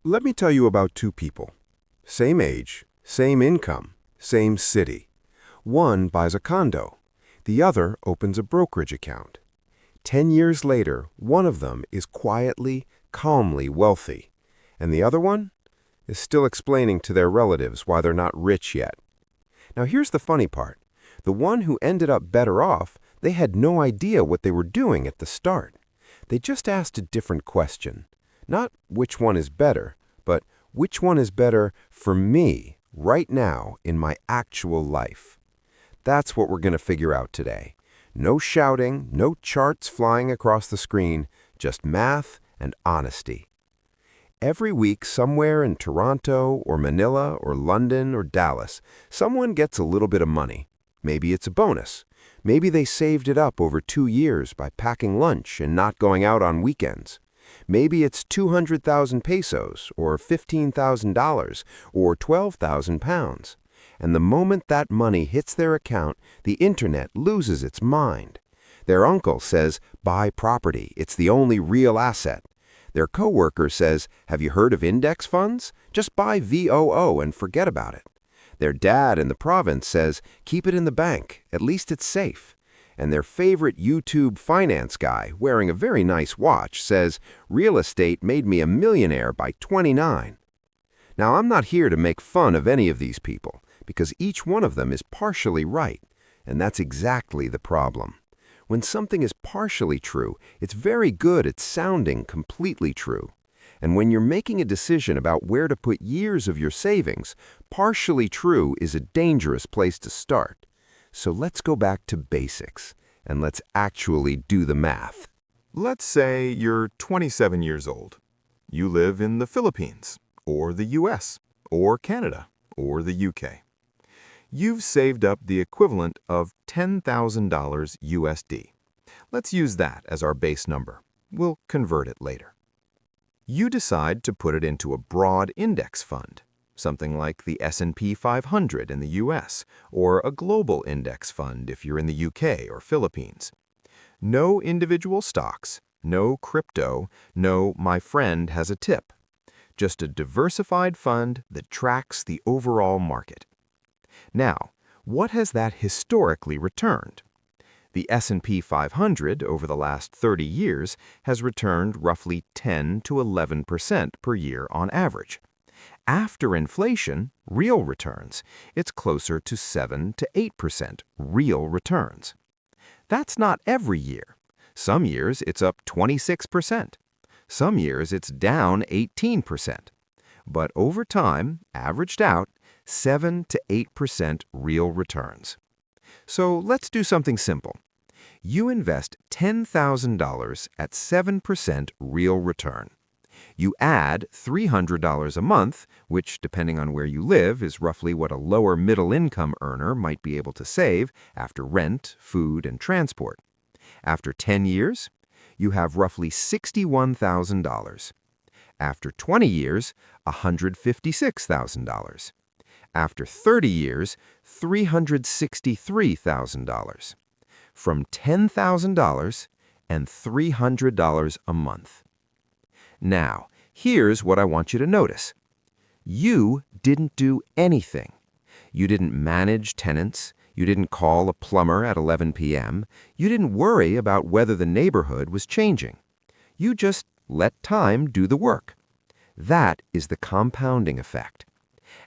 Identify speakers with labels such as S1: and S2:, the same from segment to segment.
S1: Let me tell you about two people. Same age, same income, same city. One buys a condo. The other opens a brokerage account. 10 years later, one of them is quietly, calmly wealthy. And the other one is still explaining to their relatives why they're not rich yet. Now here's the funny part. The one who ended up better off, they had no idea what they were doing at the start. They just asked a different question. Not which one is better, but which one is better for me right now in my actual life. That's what we're going to figure out today. No shouting, no charts flying across the screen, just math and honesty. Every week, somewhere in Toronto or Manila or London or Dallas, someone gets a little bit of money. Maybe it's a bonus. Maybe they saved it up over 2 years by packing lunch and not going out on weekends. Maybe it's 200,000 pesos or $15,000 or 12,000 pounds. And the moment that money hits their account, the internet loses its mind. Their uncle says, buy property, it's the only real asset. Their coworker says, have you heard of index funds? Just buy VOO and forget about it. Their dad in the province says, keep it in the bank, at least it's safe. And their favorite YouTube finance guy, wearing a very nice watch, says, real estate made me a millionaire by 29. Now, I'm not here to make fun of any of these people, because each one of them is partially right, and that's exactly the problem. When something is partially true, it's very good at sounding completely true. And when you're making a decision about where to put years of your savings, partially true is a dangerous place to start. So let's go back to basics, and let's actually do the math.
S2: Let's say you're 27 years old. You live in the Philippines, or the US, or Canada, or the UK. You've saved up the equivalent of $10,000 USD. Let's use that as our base number. We'll convert it later. You decide to put it into a broad index fund, something like the S&P 500 in the US, or a global index fund if you're in the UK or Philippines. No individual stocks, no crypto, no my friend has a tip. Just a diversified fund that tracks the overall market. Now, what has that historically returned? The S&P 500 over the last 30 years has returned roughly 10 to 11% per year on average. After inflation, real returns, it's closer to 7 to 8% real returns. That's not every year. Some years it's up 26%. Some years it's down 18%. But over time, averaged out, 7 to 8% real returns. So let's do something simple. You invest $10,000 at 7% real return. You add $300 a month, which, depending on where you live, is roughly what a lower middle-income earner might be able to save after rent, food, and transport. After 10 years, you have roughly $61,000. After 20 years, $156,000. After 30 years, $363,000. From $10,000 and $300 a month. Now, here's what I want you to notice. You didn't do anything. You didn't manage tenants. You didn't call a plumber at 11 p.m. You didn't worry about whether the neighborhood was changing. You just let time do the work. That is the compounding effect.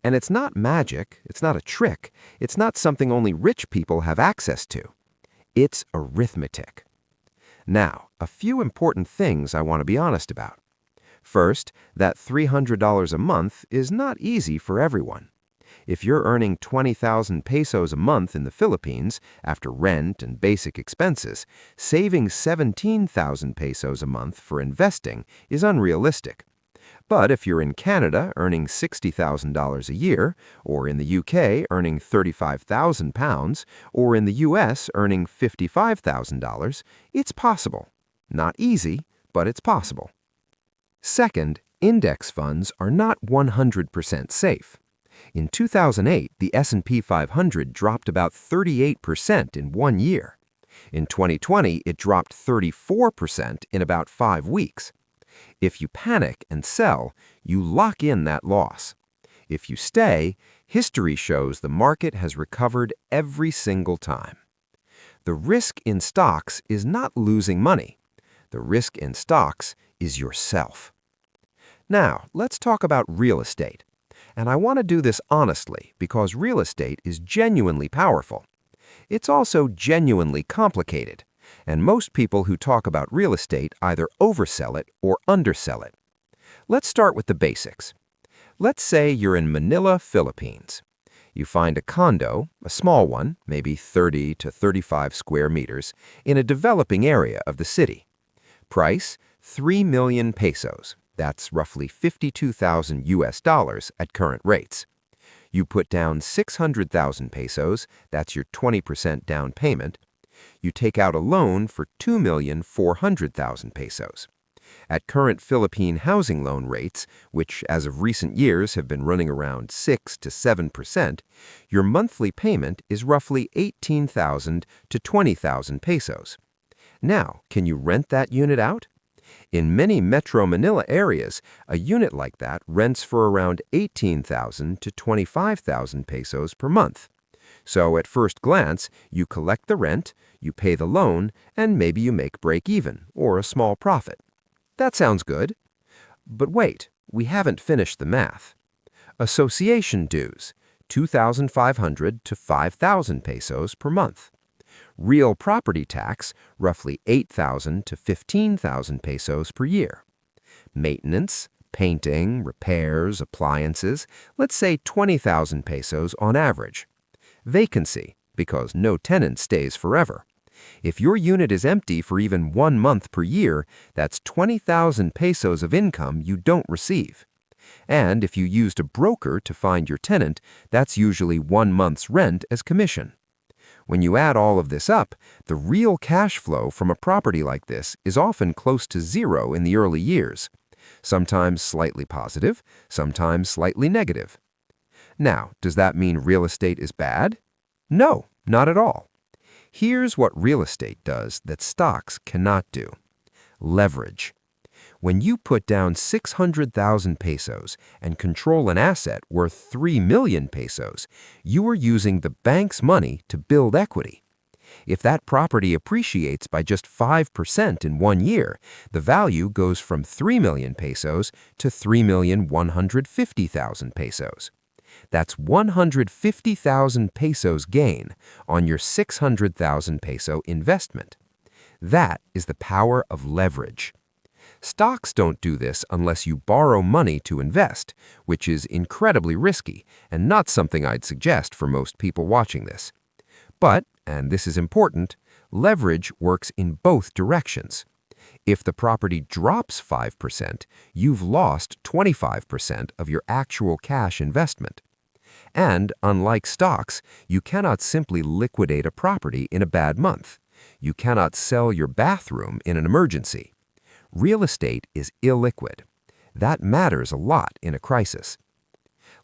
S2: And it's not magic, it's not a trick, it's not something only rich people have access to. It's arithmetic. Now, a few important things I want to be honest about. First, that $300 a month is not easy for everyone. If you're earning 20,000 pesos a month in the Philippines after rent and basic expenses, saving 17,000 pesos a month for investing is unrealistic. But if you're in Canada earning $60,000 a year, or in the UK earning £35,000, or in the US earning $55,000, it's possible. Not easy, but it's possible. Second, index funds are not 100% safe. In 2008, the S&P 500 dropped about 38% in 1 year. In 2020, it dropped 34% in about 5 weeks.
S3: If you panic and sell, you lock in that loss. If you stay, history shows the market has recovered every single time. The risk in stocks is not losing money. The risk in stocks is yourself. Now, let's talk about real estate. And I want to do this honestly because real estate is genuinely powerful. It's also genuinely complicated, and most people who talk about real estate either oversell it or undersell it. Let's start with the basics. Let's say you're in Manila, Philippines. You find a condo, a small one, maybe 30 to 35 square meters, in a developing area of the city. Price, 3 million pesos. That's roughly 52,000 US dollars at current rates. You put down 600,000 pesos, that's your 20% down payment. You take out a loan for 2,400,000 pesos. At current Philippine housing loan rates, which as of recent years have been running around 6 to 7%, your monthly payment is roughly 18,000 to 20,000 pesos. Now, can you rent that unit out? In many Metro Manila areas, a unit like that rents for around 18,000 to 25,000 pesos per month. So at first glance, you collect the rent, you pay the loan, and maybe you make break even or a small profit. That sounds good. But wait, we haven't finished the math. Association dues, 2,500 to 5,000 pesos per month. Real property tax, roughly 8,000 to 15,000 pesos per year. Maintenance, painting, repairs, appliances, let's say 20,000 pesos on average. Vacancy, because no tenant stays forever. If your unit is empty for even 1 month per year, that's 20,000 pesos of income you don't receive. And if you used a broker to find your tenant, that's usually 1 month's rent as commission. When you add all of this up, the real cash flow from a property like this is often close to zero in the early years. Sometimes slightly positive, sometimes slightly negative. Now, does that mean real estate is bad? No, not at all. Here's what real estate does that stocks cannot do. Leverage. When you put down 600,000 pesos and control an asset worth 3 million pesos, you are using the bank's money to build equity. If that property appreciates by just 5% in 1 year, the value goes from 3 million pesos to 3,150,000 pesos. That's 150,000 pesos gain on your 600,000 peso investment. That is the power of leverage. Stocks don't do this unless you borrow money to invest, which is incredibly risky and not something I'd suggest for most people watching this. But, and this is important, leverage works in both directions. If the property drops 5%, you've lost 25% of your actual cash investment. And, unlike stocks, you cannot simply liquidate a property in a bad month. You cannot sell your bathroom in an emergency. Real estate is illiquid. That matters a lot in a crisis.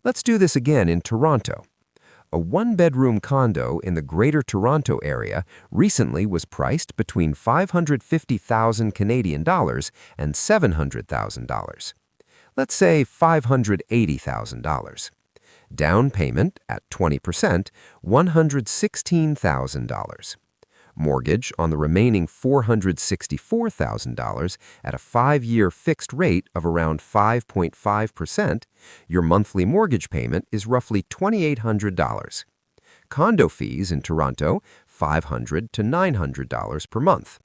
S3: Let's do this again in Toronto. A 1-bedroom condo in the Greater Toronto area recently was priced between 550,000 Canadian dollars and $700,000. Let's say $580,000. Down payment at 20%, $116,000. Mortgage on the remaining $464,000 at a 5-year fixed rate of around 5.5%, your monthly mortgage payment is roughly $2,800. Condo fees in Toronto, $500 to $900 per month.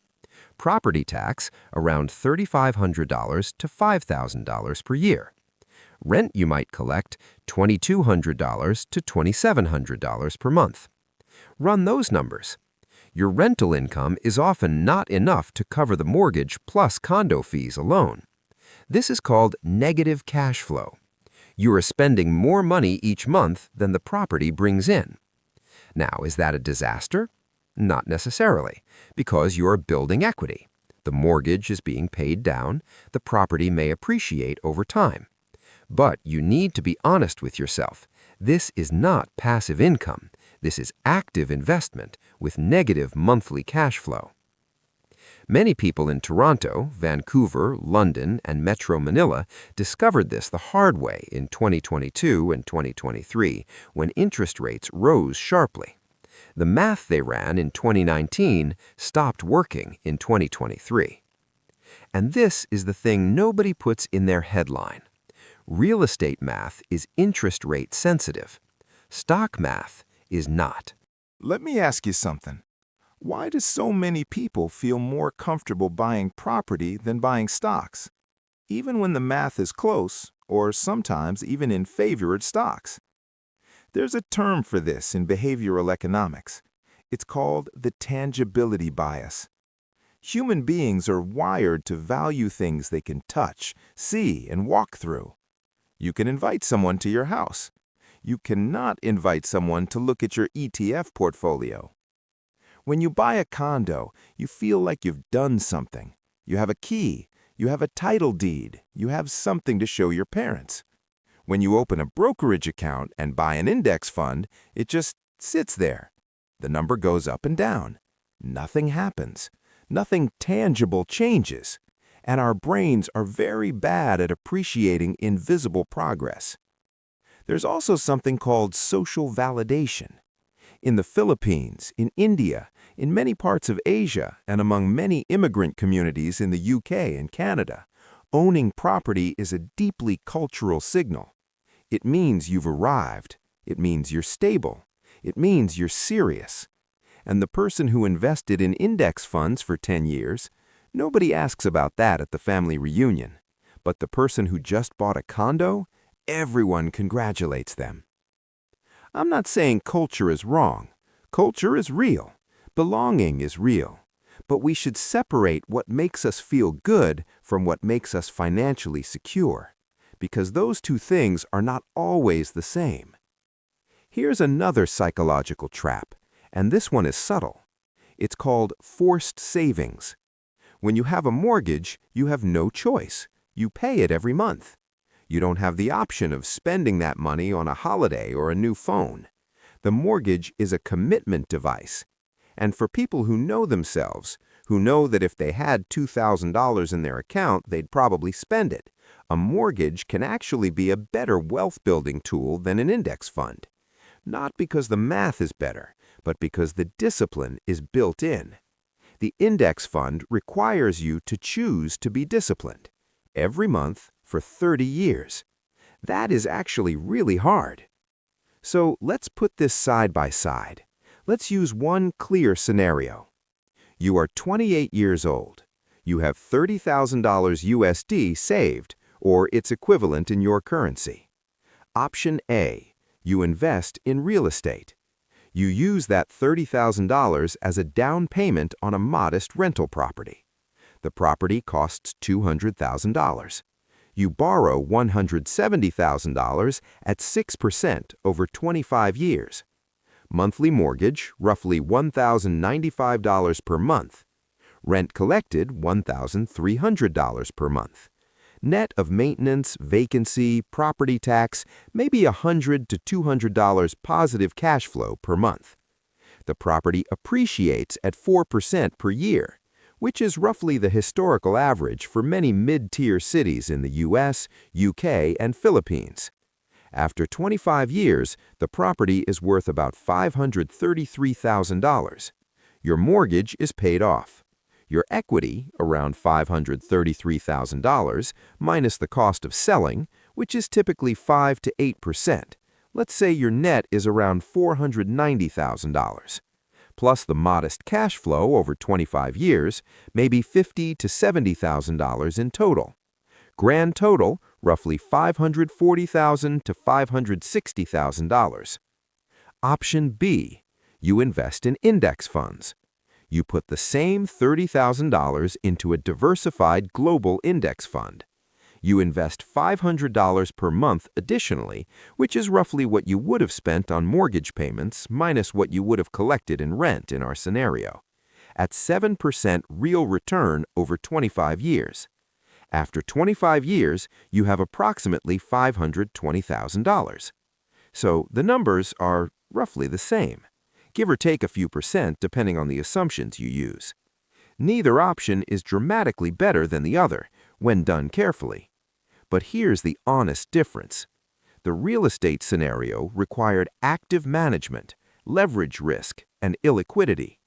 S3: Property tax, around $3,500 to $5,000 per year. Rent you might collect, $2,200 to $2,700 per month. Run those numbers. Your rental income is often not enough to cover the mortgage plus condo fees alone. This is called negative cash flow. You are spending more money each month than the property brings in. Now, is that a disaster? Not necessarily, because you are building equity. The mortgage is being paid down, the property may appreciate over time. But you need to be honest with yourself. This is not passive income. This is active investment with negative monthly cash flow. Many people in Toronto, Vancouver, London, and Metro Manila discovered this the hard way in 2022 and 2023 when interest rates rose sharply. The math they ran in 2019 stopped working in 2023. And this is the thing nobody puts in their headline. Real estate math is interest rate sensitive. Stock math is not.
S2: Let me ask you something. Why do so many people feel more comfortable buying property than buying stocks, even when the math is close, or sometimes even in favor of stocks? There's a term for this in behavioral economics. It's called the tangibility bias. Human beings are wired to value things they can touch, see, and walk through. You can invite someone to your house. You cannot invite someone to look at your ETF portfolio. When you buy a condo, you feel like you've done something. You have a key, you have a title deed, you have something to show your parents. When you open a brokerage account and buy an index fund, it just sits there. The number goes up and down. Nothing happens. Nothing tangible changes. And our brains are very bad at appreciating invisible progress. There's also something called social validation. In the Philippines, in India, in many parts of Asia, and among many immigrant communities in the UK and Canada, owning property is a deeply cultural signal. It means you've arrived. It means you're stable. It means you're serious. And the person who invested in index funds for 10 years, nobody asks about that at the family reunion. But the person who just bought a condo, everyone congratulates them. I'm not saying culture is wrong. Culture is real. Belonging is real. But we should separate what makes us feel good from what makes us financially secure, because those two things are not always the same. Here's another psychological trap, and this one is subtle. It's called forced savings. When you have a mortgage, you have no choice. You pay it every month. You don't have the option of spending that money on a holiday or a new phone. The mortgage is a commitment device. And for people who know themselves, who know that if they had $2,000 in their account, they'd probably spend it, a mortgage can actually be a better wealth-building tool than an index fund. Not because the math is better, but because the discipline is built in. The index fund requires you to choose to be disciplined every month for 30 years. That is actually really hard. So let's put this side by side. Let's use one clear scenario. You are 28 years old. You have $30,000 USD saved, or its equivalent in your currency. Option A, you invest in real estate. You use that $30,000 as a down payment on a modest rental property. The property costs $200,000. You borrow $170,000 at 6% over 25 years. Monthly mortgage, roughly $1,095 per month. Rent collected, $1,300 per month. Net of maintenance, vacancy, property tax, maybe $100 to $200 positive cash flow per month. The property appreciates at 4% per year, which is roughly the historical average for many mid-tier cities in the US, UK, and Philippines. After 25 years, the property is worth about $533,000. Your mortgage is paid off. Your equity, around $533,000, minus the cost of selling, which is typically 5 to 8%. Let's say your net is around $490,000. Plus the modest cash flow over 25 years, maybe $50,000 to $70,000 in total. Grand total, roughly $540,000 to $560,000. Option B, you invest in index funds. You put the same $30,000 into a diversified global index fund. You invest $500 per month additionally, which is roughly what you would have spent on mortgage payments minus what you would have collected in rent in our scenario, at 7% real return over 25 years. After 25 years, you have approximately $520,000. So the numbers are roughly the same, give or take a few percent depending on the assumptions you use.
S3: Neither option is dramatically better than the other when done carefully. But here's the honest difference. The real estate scenario required active management, leverage risk, and illiquidity.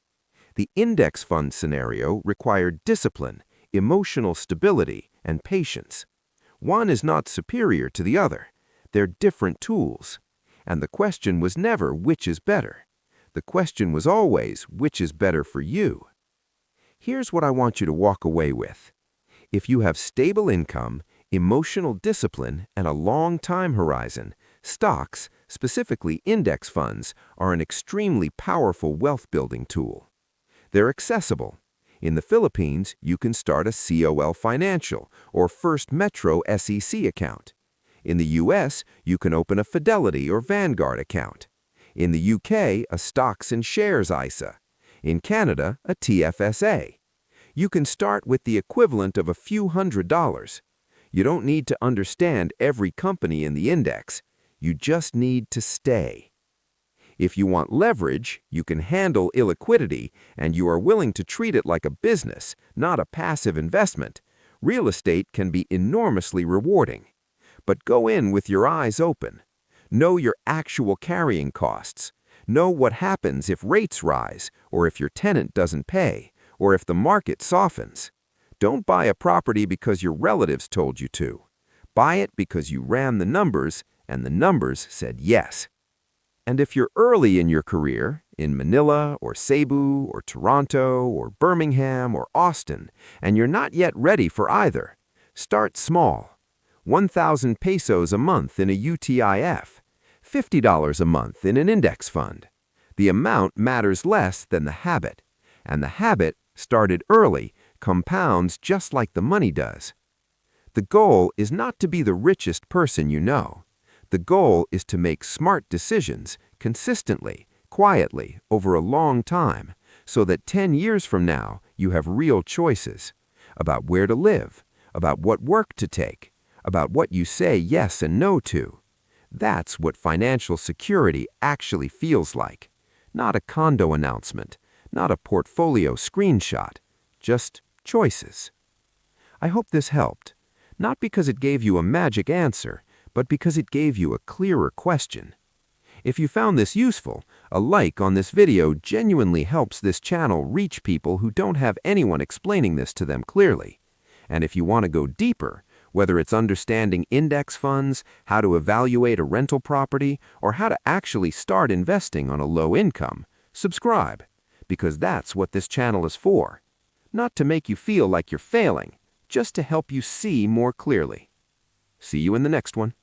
S3: The index fund scenario required discipline, emotional stability, and patience. One is not superior to the other. They're different tools. And the question was never which is better. The question was always which is better for you. Here's what I want you to walk away with. If you have stable income, emotional discipline, and a long time horizon, stocks, specifically index funds, are an extremely powerful wealth-building tool. They're accessible. In the Philippines, you can start a COL Financial or First Metro SEC account. In the US, you can open a Fidelity or Vanguard account. In the UK, a Stocks and Shares ISA. In Canada, a TFSA. You can start with the equivalent of a few $100s. You don't need to understand every company in the index. You just need to stay. If you want leverage, you can handle illiquidity, and you are willing to treat it like a business, not a passive investment, real estate can be enormously rewarding. But go in with your eyes open. Know your actual carrying costs. Know what happens if rates rise, or if your tenant doesn't pay, or if the market softens. Don't buy a property because your relatives told you to. Buy it because you ran the numbers, and the numbers said yes. And if you're early in your career, in Manila or Cebu or Toronto or Birmingham or Austin, and you're not yet ready for either, start small. 1,000 pesos a month in a UTIF, $50 a month in an index fund. The amount matters less than the habit, and the habit, started early, compounds just like the money does. The goal is not to be the richest person you know. The goal is to make smart decisions consistently, quietly, over a long time, so that 10 years from now you have real choices about where to live, about what work to take, about what you say yes and no to. That's what financial security actually feels like. Not a condo announcement, not a portfolio screenshot, just choices. I hope this helped, not because it gave you a magic answer, but because it gave you a clearer question. If you found this useful, a like on this video genuinely helps this channel reach people who don't have anyone explaining this to them clearly. And if you want to go deeper, whether it's understanding index funds, how to evaluate a rental property, or how to actually start investing on a low income, subscribe, because that's what this channel is for. Not to make you feel like you're failing, just to help you see more clearly. See you in the next one.